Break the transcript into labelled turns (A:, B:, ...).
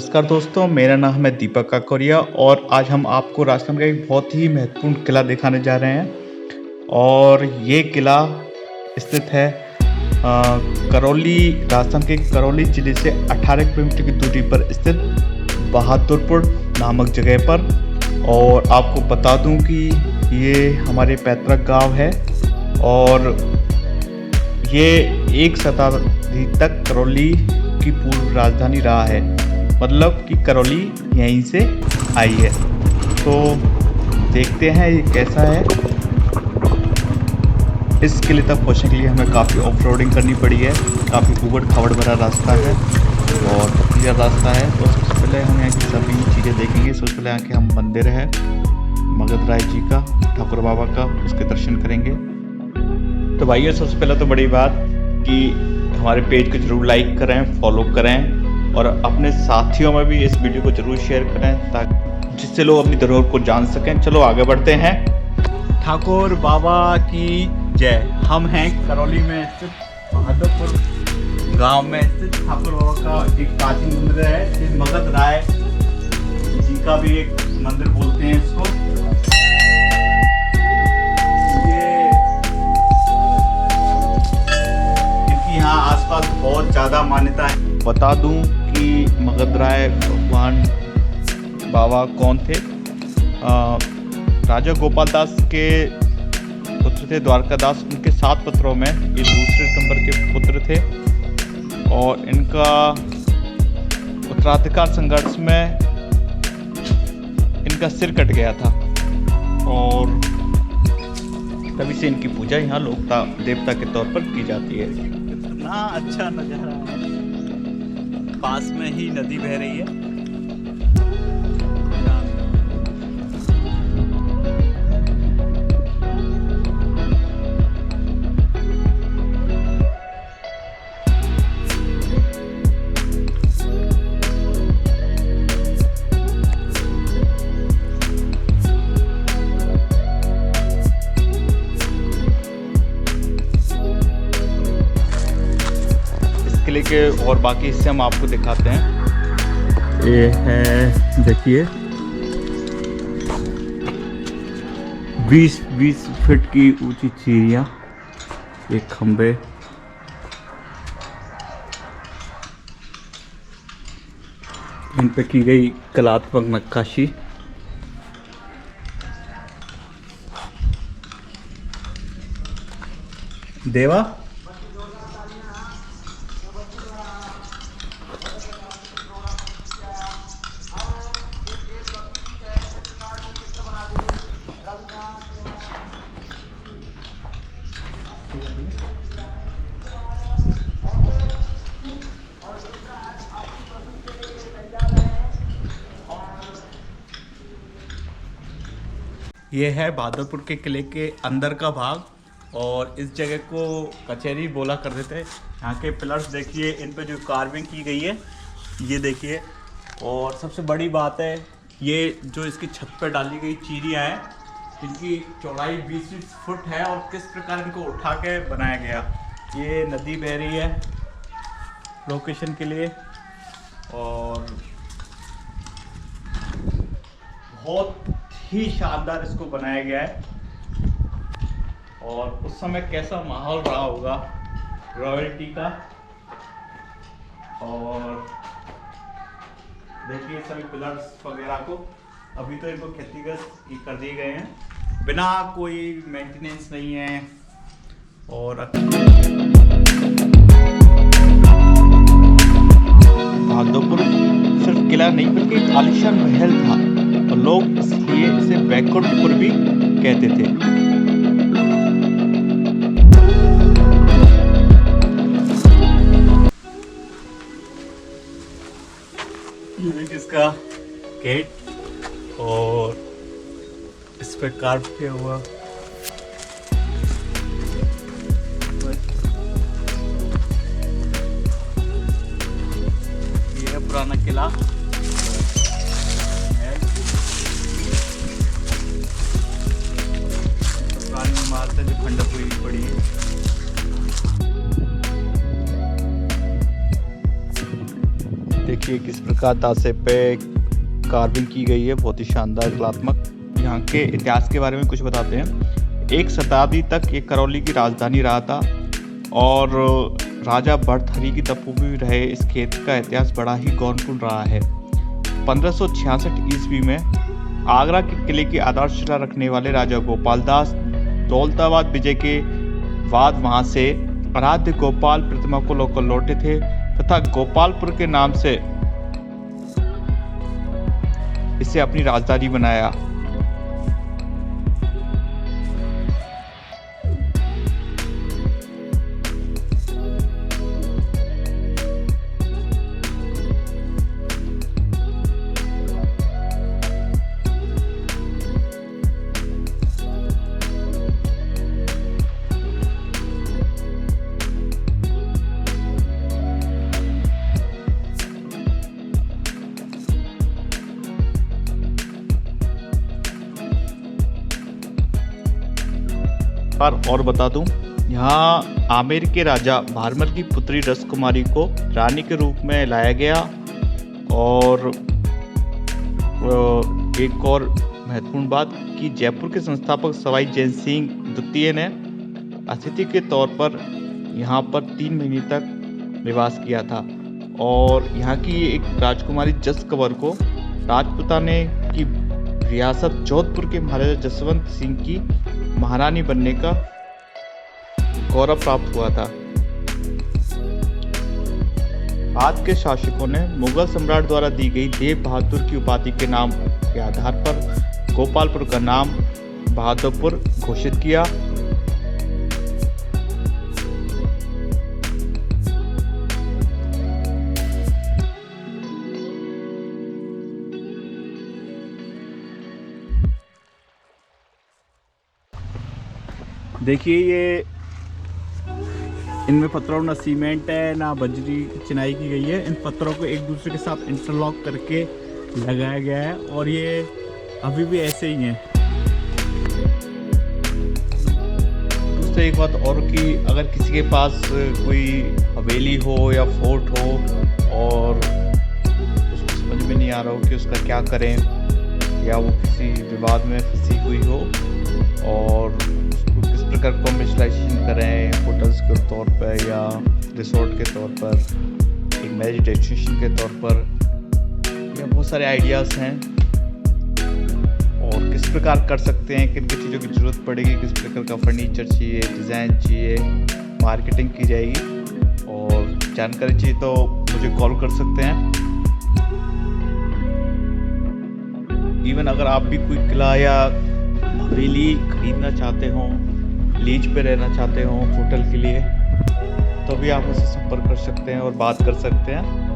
A: नमस्कार दोस्तों, मेरा नाम है दीपक काकोरिया और आज हम आपको राजस्थान का एक बहुत ही महत्वपूर्ण किला दिखाने जा रहे हैं। और ये किला स्थित है करौली, राजस्थान के करौली जिले से 18 किलोमीटर की दूरी पर स्थित बहादुरपुर नामक जगह पर। और आपको बता दूं कि ये हमारे पैतृक गांव है और ये एक शताब्दी तक करौली की पूर्व राजधानी रहा है, मतलब कि करौली यहीं से आई है। तो देखते हैं ये कैसा है। इस किले तक पहुंचने के लिए हमें काफ़ी ऑफ रोडिंग करनी पड़ी है, काफ़ी उबड़ खाबड़ भरा रास्ता है और क्लियर रास्ता है। तो सबसे पहले हम यहाँ की सभी चीज़ें देखेंगे। सबसे पहले यहाँ के हम मंदिर है मगध राय जी का, ठाकुर बाबा का, उसके दर्शन करेंगे। तो भाइयों, सबसे पहले तो बड़ी बात कि हमारे पेज को जरूर लाइक करें, फॉलो करें और अपने साथियों में भी इस वीडियो को जरूर शेयर करें ताकि जिससे लोग अपनी धरोहर को जान सकें। चलो आगे बढ़ते हैं। ठाकुर बाबा की जय। हम हैं करौली में स्थित बहादुरपुर गांव में स्थित ठाकुर बाबा का एक प्राचीन मंदिर है। इस मगध राय जी का भी एक मंदिर बोलते हैं इसको। यहाँ आसपास बहुत ज़्यादा मान्यता है। बता दूं कि मगध राय भगवान बाबा कौन थे। राजा गोपाल दास के पुत्र थे, द्वारकादास। उनके 7 पुत्रों में ये दूसरे नंबर के पुत्र थे और इनका उत्तराधिकार संघर्ष में इनका सिर कट गया था और तभी से इनकी पूजा यहाँ लोक देवता के तौर पर की जाती है। कितना अच्छा नजारा है, पास में ही नदी बह रही है। किले के और बाकी हिस्से हम आपको दिखाते हैं। ये है, देखिए, 20 फीट की ऊंची सीढ़ियाँ, एक खंबे, इन पे की गई कलात्मक नक्काशी। देवा ये है बहादुरपुर के किले के अंदर का भाग और इस जगह को कचहरी बोला करते थे। यहाँ के पिलर्स देखिए, इन पे जो कार्विंग की गई है ये देखिए। और सबसे बड़ी बात है, ये जो इसकी छत पे डाली गई चीरियाँ हैं, इनकी चौड़ाई 20 फुट है और किस प्रकार इनको उठा के बनाया गया। ये नदी बह रही है लोकेशन के लिए और बहुत ही शानदार इसको बनाया गया है। और उस समय कैसा माहौल रहा होगा रॉयल्टी का। और देखिए सभी पिलर्स वगैरह को अभी तो इनको क्षतिग्रस्त कर दिए गए हैं, बिना कोई मेंटेनेंस नहीं है। और बहादुरपुर सिर्फ किला नहीं बल्कि एक आलीशान महल था और लोग इसलिए इसे बैकुंठपुर भी कहते थे। ये इसका गेट और इस पे कार्व किया हुआ ये है पुराना किला। इमारतें जो खंडक हुई पड़ी है। देखिए किस प्रकार तासे पे कार्विंग की गई है, बहुत ही शानदार कलात्मक। यहाँ के इतिहास के बारे में कुछ बताते हैं। एक शताब्दी तक ये करौली की राजधानी रहा था और राजा भर्तहरि की तपोभूमि रहे इस क्षेत्र का इतिहास बड़ा ही गौरवपूर्ण रहा है। 1566 ईस्वी में आगरा के किले की आधारशिला रखने वाले राजा गोपाल दास दौलताबाद विजय के बाद वहां से आराध्य गोपाल प्रतिमा को लेकर लौटे थे तथा गोपालपुर के नाम से इसे अपनी राजधानी बनाया। और बता दूं, यहाँ आमेर के राजा भारमल की पुत्री रसकुमारी को रानी के रूप में लाया गया। और एक और महत्वपूर्ण बात कि जयपुर के संस्थापक सवाई जैन सिंह द्वितीय ने अतिथि के तौर पर यहाँ पर 3 महीने तक निवास किया था। और यहाँ की एक राजकुमारी जस कंवर को राजपुताने की रियासत जोधपुर के महाराजा जसवंत सिंह की महारानी बनने का गौरव प्राप्त हुआ था। बाद के शासकों ने मुगल सम्राट द्वारा दी गई देव बहादुर की उपाधि के नाम के आधार पर गोपालपुर का नाम बहादुरपुर घोषित किया। देखिए ये इनमें पत्थरों में ना सीमेंट है ना बजरी चिनाई की गई है। इन पत्थरों को एक दूसरे के साथ इंटरलॉक करके लगाया गया है और ये अभी भी ऐसे ही हैं। दूसरी एक बात और कि अगर किसी के पास कोई हवेली हो या फोर्ट हो और उसको समझ में नहीं आ रहा हो कि उसका क्या करें, या वो किसी विवाद में फंसी हुई हो और प्रकार कमर्शलाइजेशन करें होटल्स के तौर पर या रिसोर्ट के तौर पर, एक मैरिज डेस्टिनेशन के तौर पर, या बहुत सारे आइडियाज़ हैं और किस प्रकार कर सकते हैं, किन किन चीज़ों की ज़रूरत पड़ेगी, किस प्रकार का फर्नीचर चाहिए, डिज़ाइन चाहिए, मार्केटिंग की जाएगी। और जानकारी चाहिए तो मुझे कॉल कर सकते हैं। इवन अगर आप भी कोई किला या हवेली खरीदना चाहते हो, लीज पे रहना चाहते हो होटल के लिए, तो भी आप मुझसे संपर्क कर सकते हैं और बात कर सकते हैं।